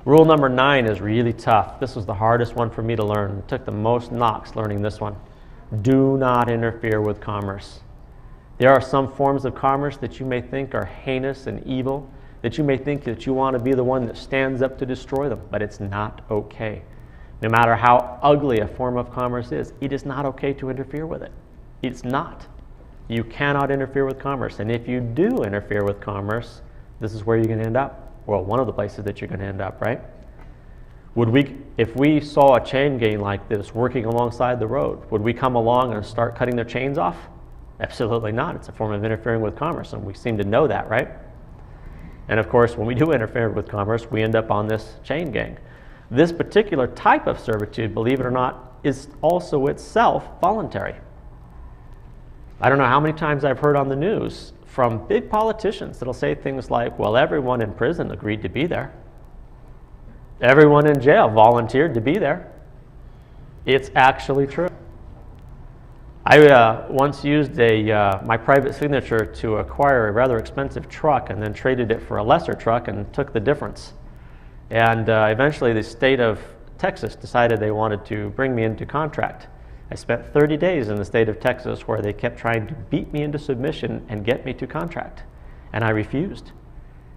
Rule number 9 is really tough. This was the hardest one for me to learn. It took the most knocks learning this one. Do not interfere with commerce. There are some forms of commerce that you may think are heinous and evil, that you may think that you want to be the one that stands up to destroy them, but it's not okay. No matter how ugly a form of commerce is, it is not okay to interfere with it. It's not. You cannot interfere with commerce, and if you do interfere with commerce, this is where you're going to end up. Well, one of the places that you're going to end up, right? If we saw a chain gang like this working alongside the road, would we come along and start cutting their chains off? Absolutely not. It's a form of interfering with commerce, and we seem to know that, right? And of course, when we do interfere with commerce, we end up on this chain gang. This particular type of servitude, believe it or not, is also itself voluntary. I don't know how many times I've heard on the news from big politicians that'll say things like, well, everyone in prison agreed to be there. Everyone in jail volunteered to be there. It's actually true. I once used my private signature to acquire a rather expensive truck and then traded it for a lesser truck and took the difference. And eventually the state of Texas decided they wanted to bring me into contract. I spent 30 days in the state of Texas where they kept trying to beat me into submission and get me to contract. And I refused.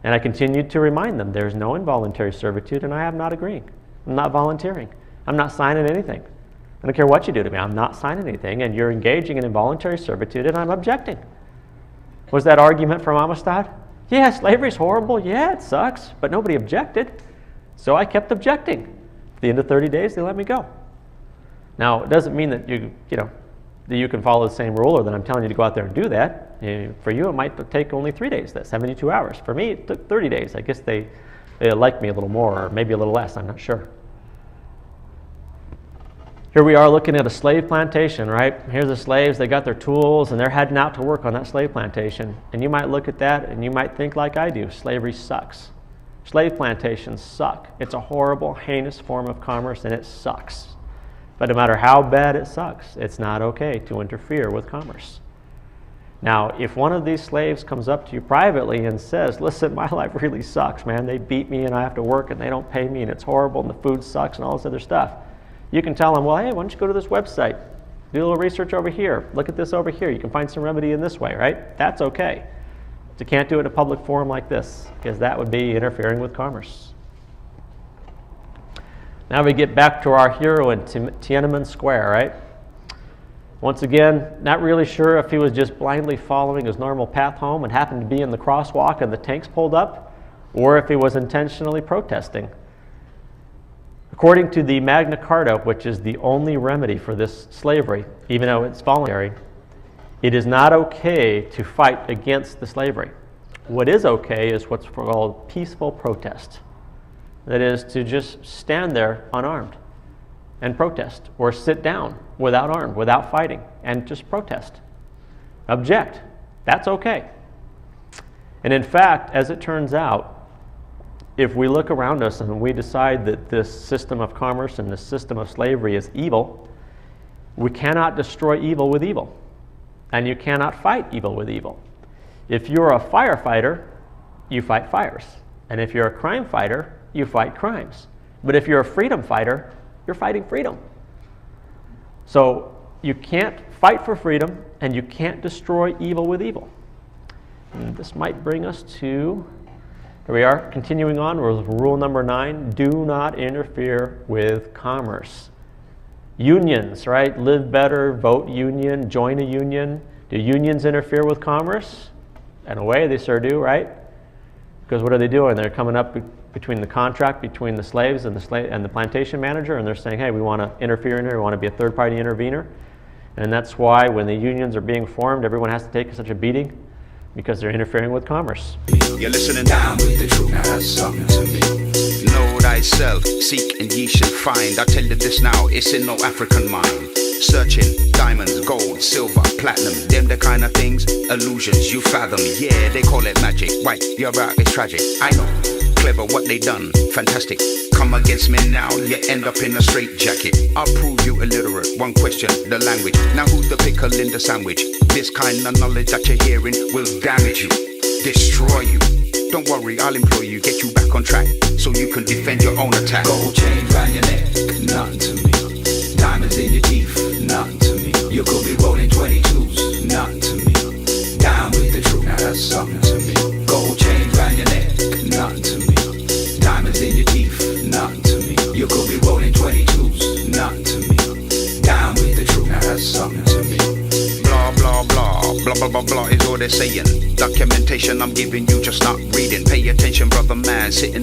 And I continued to remind them there's no involuntary servitude and I am not agreeing. I'm not volunteering. I'm not signing anything. I don't care what you do to me. I'm not signing anything and you're engaging in involuntary servitude and I'm objecting. Was that argument from Amistad? Yeah, slavery's horrible. Yeah, it sucks. But nobody objected. So I kept objecting. At the end of 30 days, they let me go. Now, it doesn't mean that that you can follow the same rule or that I'm telling you to go out there and do that. For you, it might take only 3 days, that's 72 hours. For me, it took 30 days. I guess they like me a little more or maybe a little less, I'm not sure. Here we are looking at a slave plantation, right? Here's the slaves, they got their tools and they're heading out to work on that slave plantation. And you might look at that and you might think like I do, slavery sucks. Slave plantations suck. It's a horrible, heinous form of commerce and it sucks. But no matter how bad it sucks, it's not okay to interfere with commerce. Now, if one of these slaves comes up to you privately and says, listen, my life really sucks, man. They beat me and I have to work and they don't pay me and it's horrible and the food sucks and all this other stuff. You can tell them, well, hey, why don't you go to this website? Do a little research over here. Look at this over here. You can find some remedy in this way, right? That's okay. But you can't do it in a public forum like this because that would be interfering with commerce. Now we get back to our hero in Tiananmen Square, right? Once again, not really sure if he was just blindly following his normal path home and happened to be in the crosswalk and the tanks pulled up, or if he was intentionally protesting. According to the Magna Carta, which is the only remedy for this slavery, even though it's voluntary, it is not okay to fight against the slavery. What is okay is what's called peaceful protest. That is to just stand there unarmed and protest, or sit down without armed, without fighting, and just protest. Object. That's okay. And in fact, as it turns out, if we look around us and we decide that this system of commerce and this system of slavery is evil, we cannot destroy evil with evil. And you cannot fight evil with evil. If you're a firefighter, you fight fires. And if you're a crime fighter, you fight crimes. But if you're a freedom fighter, you're fighting freedom. So you can't fight for freedom and you can't destroy evil with evil. And this might bring us to, here we are, continuing on with rule number 9, do not interfere with commerce. Unions, right? Live better, vote union, join a union. Do unions interfere with commerce? In a way, they sure do, right? Because what are they doing? They're coming up between the contract between the slaves and the plantation manager, and they're saying, hey, we want to interfere in here, we want to be a third-party intervener. And that's why when the unions are being formed, everyone has to take such a beating, because they're interfering with commerce. You're listening down with the truth, now that's something to me. Know thyself, seek and ye shall find. I tell you this now, it's in no African mind. Searching diamonds, gold, silver, platinum, them the kind of things, illusions you fathom. Yeah, they call it magic. Right, you're right, it's tragic. I know, clever what they done, fantastic. Come against me now, you end up in a straitjacket. I'll prove you illiterate. One question, the language. Now who's the pickle in the sandwich? This kind of knowledge that you're hearing will damage you, destroy you. Don't worry, I'll employ you, get you back on track, so you can defend your own attack. Gold chain round your neck, nothing to me. Diamonds in your teeth, nothing to me. You could be rolling 22s, nothing to me. Down with the truth, now that's something to me. Gold chain round your neck, nothing to me. Diamonds in your teeth, nothing to me. You could be rolling 22s, nothing to me. Down with the truth, now that's something to me. Blah, blah, blah, blah, blah, blah, blah is all they're saying. Documentation I'm giving you, just not reading. Pay attention, brother man, sitting